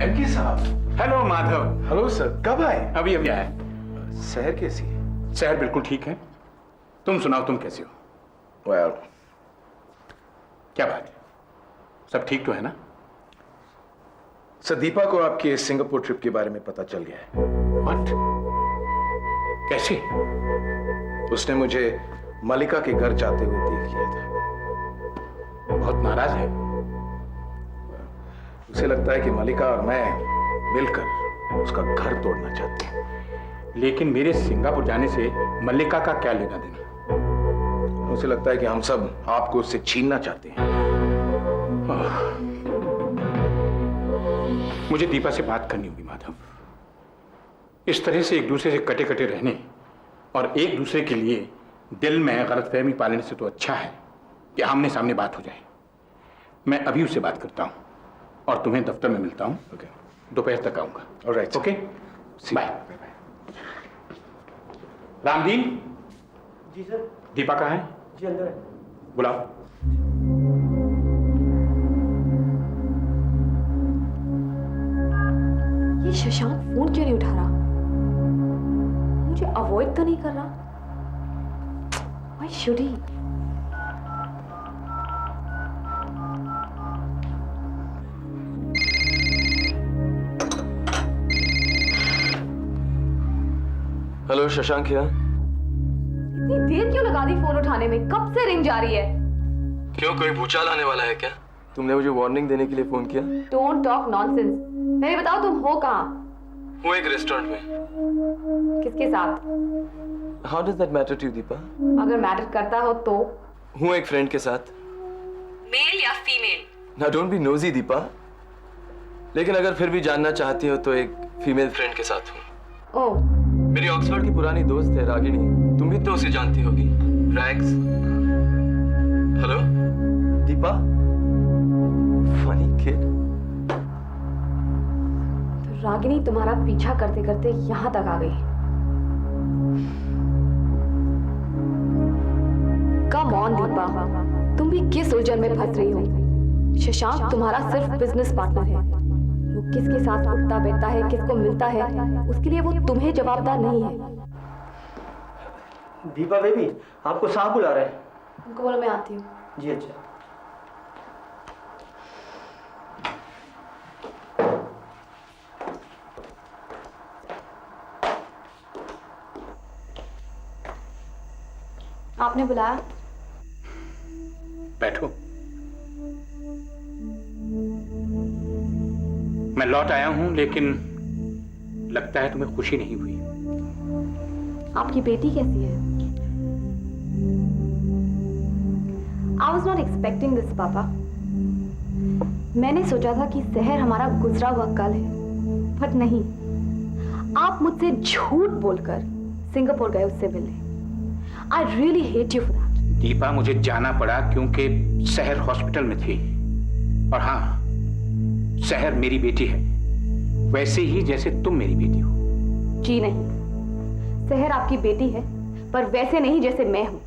MK साहब। Hello Madhav. Hello sir, कब आए? अभी अभी आए। शहर कैसी है? शहर बिल्कुल ठीक है। तुम सुनाओ, तुम कैसे हो? वेल, क्या बात है, सब ठीक तो है ना? सर, दीपा को आपके सिंगापुर ट्रिप के बारे में पता चल गया है। व्हाट? कैसे? उसने मुझे मलिका के घर जाते हुए देख लिया था। बहुत नाराज है? उसे लगता है कि मलिका और मैं मिलकर उसका घर तोड़ना चाहते हैं। लेकिन मेरे सिंगापुर जाने से मल्लिका का क्या लेना देना? उसे लगता है कि हम सब आपको उससे छीनना चाहते हैं। मुझे दीपा से बात करनी होगी माधव। इस तरह से एक दूसरे से कटे कटे रहने और एक दूसरे के लिए दिल में गलतफहमी पालने से तो अच्छा है कि आमने सामने बात हो जाए। मैं अभी उससे बात करता हूं और तुम्हें दफ्तर में मिलता हूं। ओके, दोपहर तक आऊंगा। ऑलराइट। Okay, bye. रामदीन। जी सर। दीपा कहाँ है? जी अंदर है। बुलाओ। ये शशांक फोन क्यों नहीं उठा रहा? मुझे अवॉइड तो नहीं कर रहा? Why should he? Hello Shashank यार। इतनी देर क्यों लगा दी फोन उठाने में? कब से रिंग जा रही है? क्यों, कोई भूचाल आने वाला है क्या? तुमने मुझे वार्निंग देने के लिए फोन किया? Don't talk nonsense. पहले बताओ तुम हो कहाँ? हूँ एक रेस्टोरेंट में। किसके साथ? How does that matter to you Deepa? अगर मैटर करता हो तो? हूँ एक फ्रेंड के साथ। मेल या फीमेल? ना डोंट बी नोजी दीपा, लेकिन अगर फिर भी जानना चाहती हो तो एक फीमेल फ्रेंड के साथ हूँ। ओह, मेरी ऑक्सफोर्ड की पुरानी दोस्त है रागिनी, तुम भी तो उसे जानती होगी। Rags. Hello Deepa. Funny kid. तो रागिनी तुम्हारा पीछा करते करते यहाँ तक आ गई। कम ऑन दीपा, तुम भी किस उलझन में फंस रही हो? शशांक तुम्हारा सिर्फ बिजनेस पार्टनर है। वो किसके साथ उठता बैठता है, किसको मिलता है, उसके लिए वो तुम्हें जवाबदार नहीं है। दीपा बेबी, आपको साहब बुला रहे हैं। उनको बोलो मैं आती हूँ। जी अच्छा। आपने बुलाया? बैठो। मैं लौट आया हूं, लेकिन लगता है तुम्हें खुशी नहीं हुई। आपकी बेटी कैसी है? I was not expecting this, पापा। मैंने सोचा था कि शहर हमारा गुजरा हुआ कल है, बट नहीं। आप मुझसे झूठ बोलकर सिंगापुर गए उससे मिलने। I really hate you for that. Deepa, मुझे जाना पड़ा क्योंकि शहर हॉस्पिटल में थी। और हाँ, शहर मेरी बेटी है, वैसे ही जैसे तुम मेरी बेटी हो। जी नहीं, शहर आपकी बेटी है, पर वैसे नहीं जैसे मैं हूं।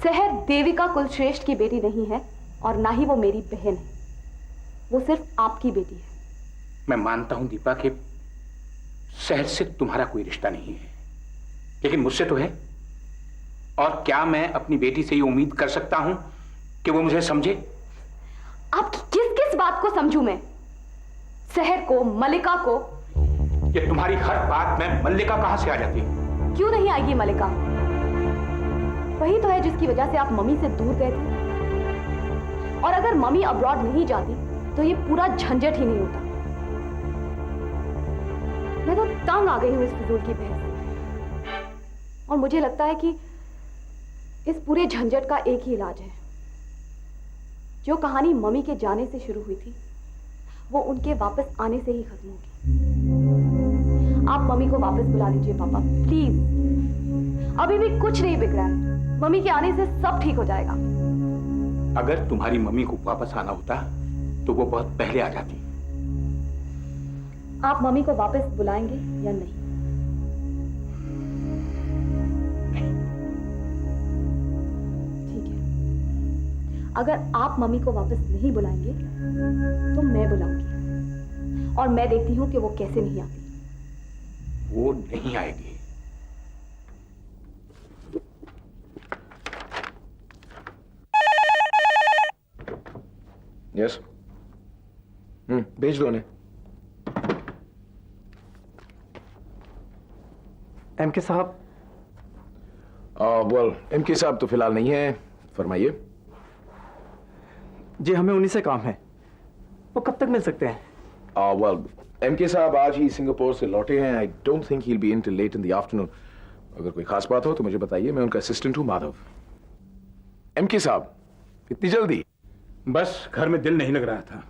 शहर देविका कुलश्रेष्ठ की बेटी नहीं है और ना ही वो मेरी बहन है। वो सिर्फ आपकी बेटी है। मैं मानता हूं दीपा कि शहर से तुम्हारा कोई रिश्ता नहीं है, लेकिन मुझसे तो है। और क्या मैं अपनी बेटी से ये उम्मीद कर सकता हूं कि वो मुझे समझे? आपकी किस किस बात को समझूं मैं? शहर को, मल्लिका को? ये तुम्हारी हर बात में मल्लिका कहां से आ जाती है? क्यों नहीं आएगी मल्लिका? वही तो है जिसकी वजह से आप मम्मी से दूर गए थे। और अगर मम्मी अब्रॉड नहीं जाती तो ये पूरा झंझट ही नहीं होता। मैं तो तंग आ गई हूं इस फिजूल की बहस से। और मुझे लगता है कि इस पूरे झंझट का एक ही इलाज है। जो कहानी मम्मी के जाने से शुरू हुई थी, वो उनके वापस आने से ही खत्म होगी। आप मम्मी को वापस बुला लीजिए पापा, प्लीज। अभी भी कुछ नहीं बिगड़ा है। मम्मी के आने से सब ठीक हो जाएगा। अगर तुम्हारी मम्मी को वापस आना होता तो वो बहुत पहले आ जाती। आप मम्मी को वापस बुलाएंगे या नहीं? ठीक है, अगर आप मम्मी को वापस नहीं बुलाएंगे तो मैं बुलाऊंगी। और मैं देखती हूँ कि वो कैसे नहीं आती। वो नहीं आएगी। यस, भेज दो उन्हें। एमके साहब। वेल, एमके साहब तो फिलहाल नहीं है, फरमाइए। जी हमें उन्हीं से काम है। वो कब तक मिल सकते हैं? वेल, एमके साहब आज ही सिंगापुर से लौटे हैं। I don't think he will be in till late in the afternoon. अगर कोई खास बात हो तो मुझे बताइए, मैं उनका असिस्टेंट हूं, माधव। एमके साहब, इतनी जल्दी? बस घर में दिल नहीं लग रहा था,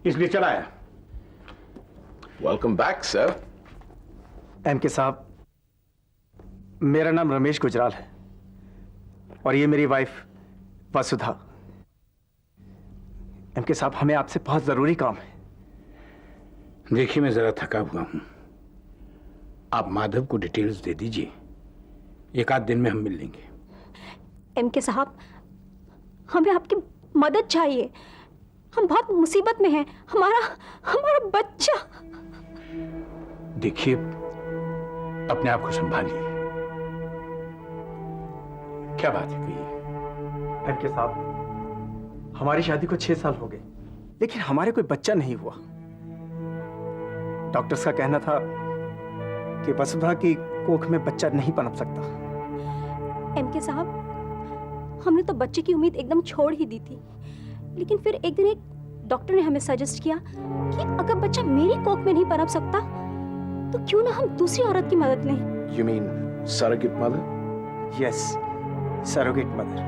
इसलिए चला आया। Welcome back sir. एमके साहब, मेरा नाम रमेश गुजराल है और ये मेरी वाइफ वसुधा। एमके साहब, हमें आपसे बहुत जरूरी काम है। देखिए, मैं जरा थका हुआ हूं, आप माधव को डिटेल्स दे दीजिए, एक आध दिन में हम मिल लेंगे। एमके साहब, हमें आपकी मदद चाहिए। हम बहुत मुसीबत में हैं। हमारा बच्चा। देखिए, अपने आप को संभालिए। क्या बात है, कहिए। एमके साहब, हमारी शादी को 6 साल हो गए, लेकिन हमारे कोई बच्चा नहीं हुआ। डॉक्टर्स का कहना था कि वसुधा की कोख में बच्चा नहीं पनप सकता। एमके साहब, हमने तो बच्चे की उम्मीद एकदम छोड़ ही दी थी, लेकिन फिर एक दिन एक डॉक्टर ने हमें सजेस्ट किया कि अगर बच्चा मेरी कोख में नहीं पनप सकता तो क्यों ना हम दूसरी औरत की मदद लें। You mean surrogate mother? Yes, surrogate mother.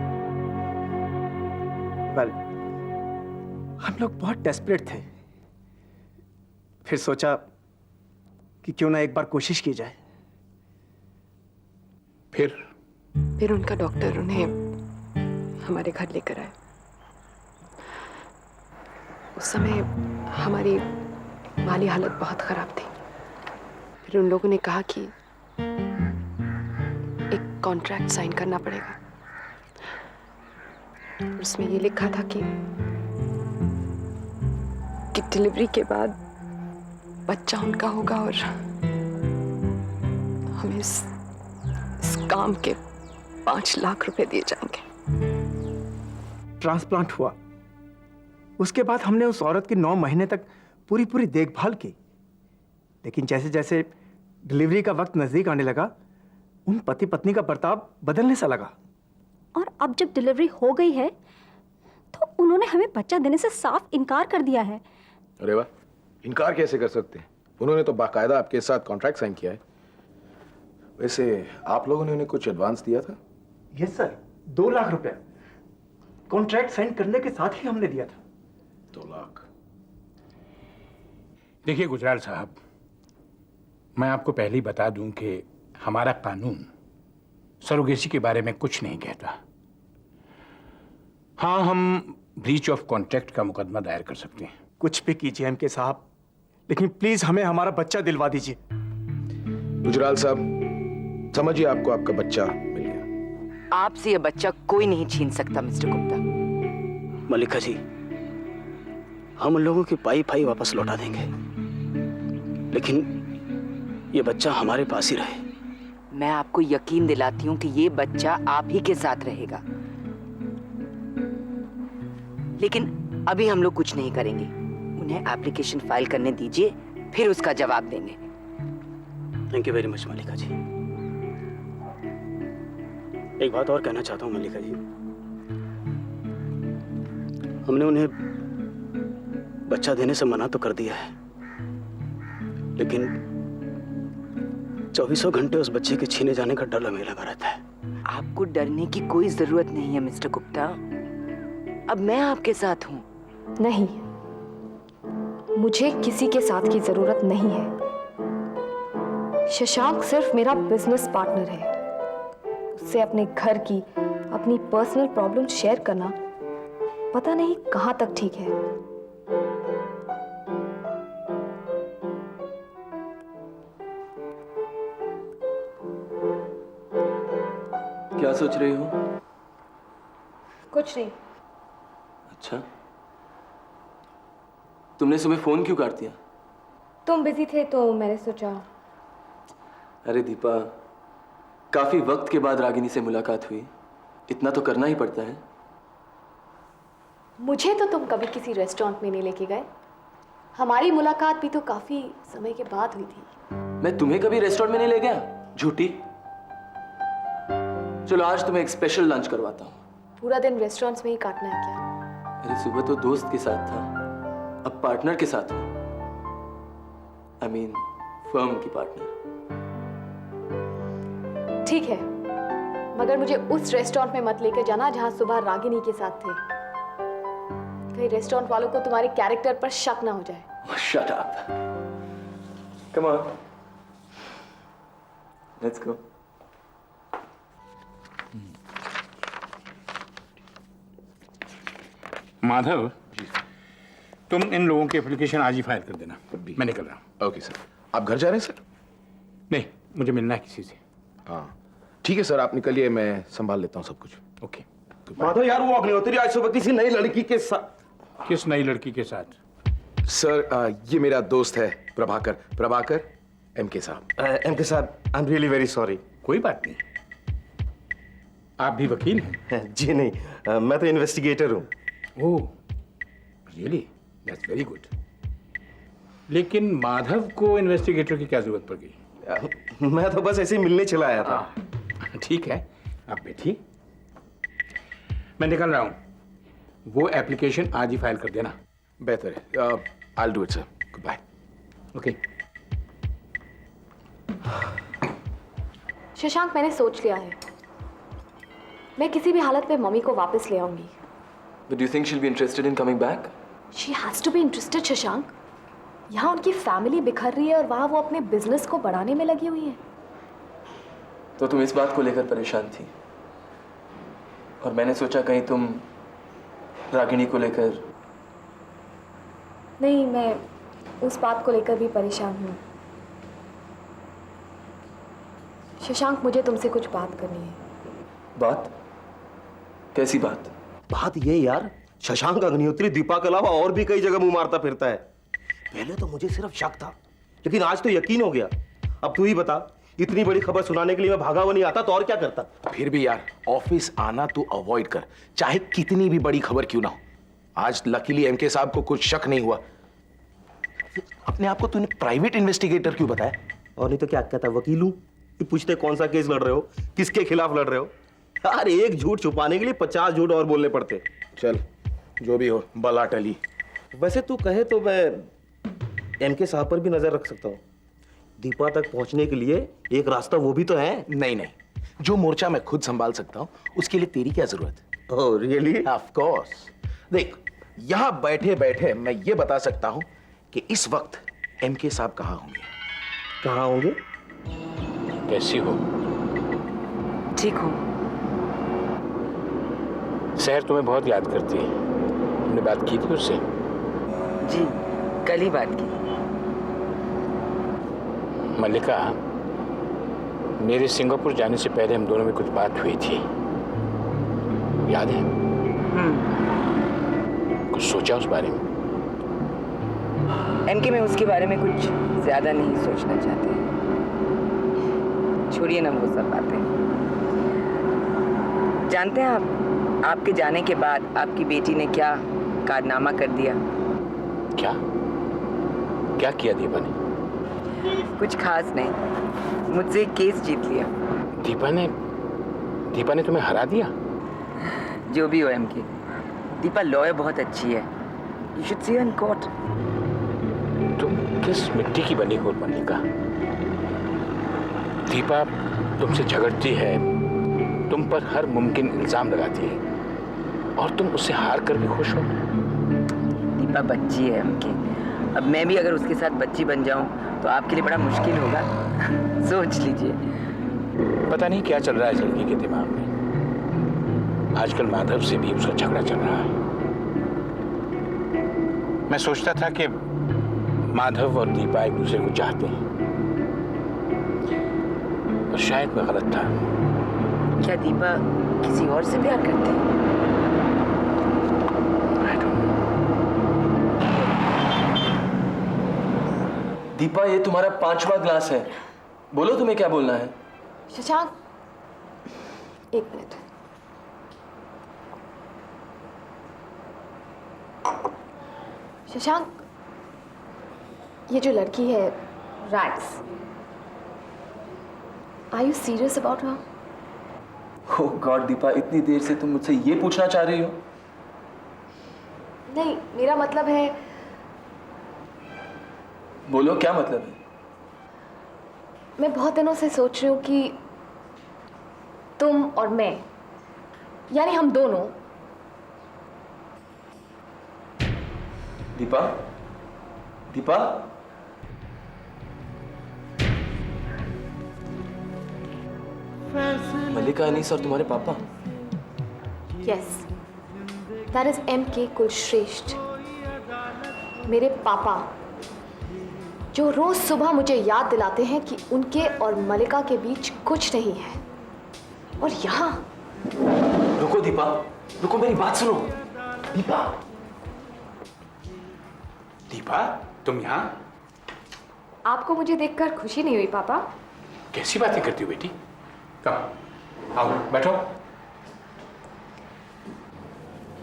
Well, हम लोग बहुत डेस्परेट थे, फिर सोचा कि क्यों ना एक बार कोशिश की जाए। फिर उनका डॉक्टर उन्हें हमारे घर लेकर आए। उस समय हमारी माली हालत बहुत खराब थी। फिर उन लोगों ने कहा कि एक कॉन्ट्रैक्ट साइन करना पड़ेगा। उसमें ये लिखा था कि डिलीवरी के बाद बच्चा उनका होगा और हमें इस काम के 5 लाख रुपए दिए जाएंगे। ट्रांसप्लांट हुआ, उसके बाद हमने उस औरत की 9 महीने तक पूरी देखभाल की, लेकिन जैसे जैसे डिलीवरी का वक्त नजदीक आने लगा, उन पति पत्नी का बर्ताव बदलने सा लगा। और अब जब डिलीवरी हो गई है तो उन्होंने हमें बच्चा देने से साफ इनकार कर दिया है। अरे वाह, इनकार कैसे कर सकते हैं? उन्होंने तो बाकायदा आपके साथ कॉन्ट्रैक्ट साइन किया है। वैसे आप लोगों ने उन्हें कुछ एडवांस दिया था? यस सर, 2 लाख रुपए कॉन्ट्रैक्ट साइन करने के साथ ही हमने दिया था। 2 लाख? देखिए गुजराल साहब, मैं आपको पहले ही बता दूं कि हमारा कानून सरोगेसी के बारे में कुछ नहीं कहता। हाँ, हम ब्रीच ऑफ कॉन्ट्रैक्ट का मुकदमा दायर कर सकते हैं। कुछ भी कीजिए एमके साहब, लेकिन प्लीज हमें हमारा बच्चा दिलवा दीजिए। गुजराल साहब, समझिए आपको आपका बच्चा मिल गया। आपसे यह बच्चा कोई नहीं छीन सकता मिस्टर गुप्ता। मल्लिका जी, हम उन लोगों की पाई वापस लौटा देंगे, लेकिन ये बच्चा हमारे पास ही रहे। मैं आपको यकीन दिलाती हूँ कि ये बच्चा आप ही के साथ रहेगा, लेकिन अभी हम लोग कुछ नहीं करेंगे। उन्हें एप्लीकेशन फाइल करने दीजिए, फिर उसका जवाब देंगे। थैंक यू वेरी मच मल्लिका जी। एक बात और कहना चाहता हूँ मल्लिका जी, हमने उन्हें बच्चा देने से मना तो कर दिया है, लेकिन 24 घंटे उस बच्चे के छीने जाने का डर हमें लगा रहता है। आपको डरने की कोई जरूरत नहीं है मिस्टर गुप्ता, अब मैं आपके साथ हूँ। नहीं, मुझे किसी के साथ की जरूरत नहीं है। शशांक सिर्फ मेरा बिजनेस पार्टनर है। उससे अपने घर की, अपनी पर्सनल प्रॉब्लम शेयर करना पता नहीं कहां तक ठीक है। क्या सोच रही हो? कुछ नहीं। अच्छा, तुमने सुबह फोन क्यों काट दिया? तुम बिजी थे तो मैंने सोचा। अरे दीपा, काफी वक्त के बाद रागिनी से मुलाकात हुई, इतना तो करना ही पड़ता है। मुझे तो तुम कभी किसी रेस्टोरेंट में नहीं लेके गए। हमारी मुलाकात भी तो काफी समय के बाद हुई थी। मैं तुम्हें कभी रेस्टोरेंट में नहीं ले गया? झूठी। चलो आज तुम्हें एक स्पेशल लंच करवाता हूँ। पूरा दिन रेस्टोरेंट्स में ही काटना है क्या? अरे सुबह तो दोस्त के साथ था, अब पार्टनर के साथ हूँ। आई मीन फर्म की पार्टनर। ठीक है, मगर मुझे उस रेस्टोरेंट में मत लेकर जाना जहां सुबह रागिनी के साथ थे। कहीं रेस्टोरेंट वालों को तुम्हारे कैरेक्टर पर शक ना हो जाए। Shut up. Come on. Let's go. Madhav, तुम इन लोगों की एप्लीकेशन आज ही फाइल कर देना। मैं निकल रहा हूँ। Okay sir. आप घर जा रहे हैं सर? नहीं, मुझे मिलना है किसी से। हाँ ठीक है सर, आप निकलिए, मैं संभाल लेता हूँ सब कुछ। ओके। माधव यार, वो अग्निहोत्री आज सुबह किसी नई लड़की के साथ। किस नई लड़की के साथ? सर ये मेरा दोस्त है प्रभाकर एमके साहब। एमके साहब, I am really very sorry. कोई बात नहीं। आप भी वकील हैं? जी नहीं, मैं तो इन्वेस्टिगेटर हूँ। ओह, रियली? That's very good. लेकिन माधव को इन्वेस्टिगेटर की क्या जरूरत पड़ गई? मैं तो बस ऐसे ही मिलने चला आया था। ठीक है, आप बैठिए, मैं निकल रहा हूँ। वो एप्लीकेशन आज ही फाइल कर देना। बेहतर है। I'll do it sir. Goodbye. Okay. Shashank, मैंने सोच लिया है, मैं किसी भी हालत में मम्मी को वापस ले आऊंगी। But do you think she'll be interested in coming back? She has to be interested, Shashank. यहाँ उनकी फैमिली बिखर रही है और वहाँ वो अपने बिजनेस को बढ़ाने में लगी हुई है। तो तुम इस बात को लेकर परेशान थी और मैंने सोचा कहीं तुम रागिनी को लेकर। नहीं, मैं उस बात को लेकर भी परेशान हूँ। शशांक, मुझे तुमसे कुछ बात करनी है। बात? कैसी बात? बात ये यार, शशांक अग्निहोत्री दीपा के अलावा और भी कई जगह मुंह मारता फिरता है। पहले तो मुझे सिर्फ शक था, लेकिन आज तो यकीन हो गया। अब तू ही बता, इतनी बड़ी खबर सुनाने के लिए मैं भागा हुआ नहीं आता तो और क्या करता? फिर भी यार, ऑफिस आना तू अवॉइड कर, चाहे कितनी भी बड़ी खबर क्यों ना हो। आज लकीली एमके साहब को कुछ शक नहीं हुआ। अपने आप को तूने प्राइवेट इन्वेस्टिगेटर क्यों बताया? और नहीं तो क्या कहता, वकील हूं? पूछते कौन सा केस लड़ रहे हो, किसके खिलाफ लड़ रहे हो? यार एक झूठ छुपाने के लिए 50 झूठ और बोलने पड़ते। चल जो भी हो, बला टली। वैसे तू कहे तो मैं एमके साहब पर भी नजर रख सकता हूँ। दीपा तक पहुंचने के लिए एक रास्ता वो भी तो है। नहीं, जो मोर्चा मैं खुद संभाल सकता हूँ उसके लिए तेरी क्या जरूरत है? Oh really? Of course. देख, यहां बैठे बैठे मैं ये बता सकता हूं कि इस वक्त एमके साहब कहां होंगे। कहां होंगे? कैसी हो? ठीक हो? शहर तुम्हें बहुत याद करती है। तुमने बात की थी उससे? जी, कल ही बात की। मल्लिका, मेरे सिंगापुर जाने से पहले हम दोनों में कुछ बात हुई थी, याद है? कुछ सोचा उस बारे में? एमके में उसके बारे में कुछ ज्यादा नहीं सोचना चाहते। छोड़िए ना वो सब बातें। जानते हैं आप, आपके जाने के बाद आपकी बेटी ने क्या कारनामा कर दिया? क्या किया दीपा ने? कुछ खास नहीं, मुझसे एक केस जीत लिया। दीपा ने तुम्हें हरा दिया? जो भी हो एमके, दीपा लॉयर बहुत अच्छी है। You should see her in court. तुम किस मिट्टी की बनी हो मल्लिका? दीपा तुमसे झगड़ती है, तुम पर हर मुमकिन इल्जाम लगाती है और तुम उससे हार कर भी खुश हो। दीपा बच्ची है एमके। अब मैं भी अगर उसके साथ बच्ची बन जाऊं तो आपके लिए बड़ा मुश्किल होगा। सोच लीजिए। पता नहीं क्या चल रहा है इस लड़की के दिमाग में। आजकल माधव से भी उसका झगड़ा चल रहा है। मैं सोचता था कि माधव और दीपा एक दूसरे को चाहते हैं, पर शायद मैं गलत था। क्या दीपा किसी और से प्यार करती है? दीपा, ये तुम्हारा 5वां ग्लास है। बोलो तुम्हें क्या बोलना है। शशांक, एक मिनट। शशांक, ये जो लड़की है Rex, are you serious about her? Oh God Deepa, इतनी देर से तुम मुझसे ये पूछना चाह रही हो? नहीं, मेरा मतलब है, बोलो क्या मतलब है। मैं बहुत दिनों से सोच रही हूँ कि तुम और मैं, यानी हम दोनों, दीपा, दीपा, मल्लिका, अनीस और तुम्हारे पापा। Yes, that is MK Kulshreshtha, मेरे पापा, जो रोज सुबह मुझे याद दिलाते हैं कि उनके और मल्लिका के बीच कुछ नहीं है। और यहाँ रुको दीपा, रुको, मेरी बात सुनो। दीपा, दीपा, तुम यहाँ? आपको मुझे देखकर खुशी नहीं हुई पापा? कैसी बातें करती हो बेटी? कम, आओ बैठो।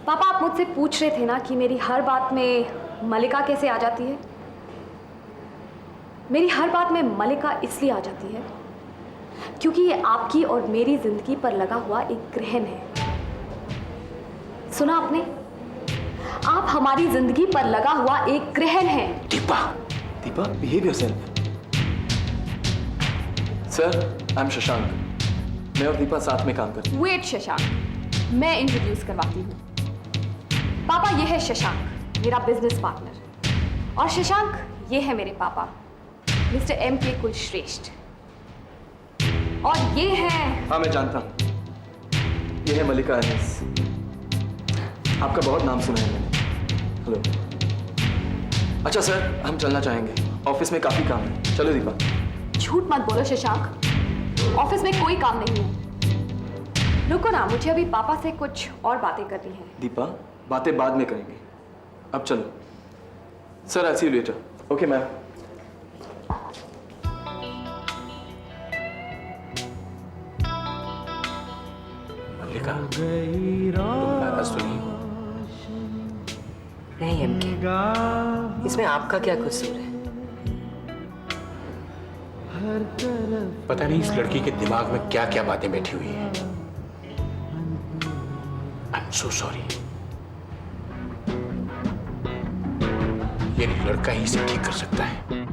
पापा, आप मुझसे पूछ रहे थे ना कि मेरी हर बात में मल्लिका कैसे आ जाती है। मेरी हर बात में मल्लिका इसलिए आ जाती है क्योंकि ये आपकी और मेरी जिंदगी पर लगा हुआ एक ग्रहण है। सुना आपने? आप हमारी जिंदगी पर लगा हुआ एक ग्रहण है। Deepa, Deepa, behave yourself. Sir, I am Shashank. मैं और दीपा साथ में काम करते हैं। वेट शशांक, मैं इंट्रोड्यूस करवाती हूँ। पापा, ये है शशांक, मेरा बिजनेस पार्टनर। और शशांक, ये है मेरे पापा, मिस्टर MK कुलश्रेष्ठ। और ये है, हाँ मैं जानता हूँ, ये है मल्लिका अनीस। आपका बहुत नाम सुना है मैंने। हेलो। अच्छा सर, हम चलना चाहेंगे, ऑफिस में काफी काम है। चलो दीपा। झूठ मत बोलो शशांक, ऑफिस में कोई काम नहीं है। रुको ना, मुझे अभी पापा से कुछ और बातें करनी है। दीपा, बातें बाद में करेंगे, अब चलो। Sir, I see you later. Okay ma'am. Mallika, तुम नाराज तो नहीं हो? नहीं MK, इसमें आपका क्या कसूर है? पता नहीं इस लड़की के दिमाग में क्या क्या बातें बैठी हुई है। I am so sorry. ये लड़का ही इसे ठीक कर सकता है।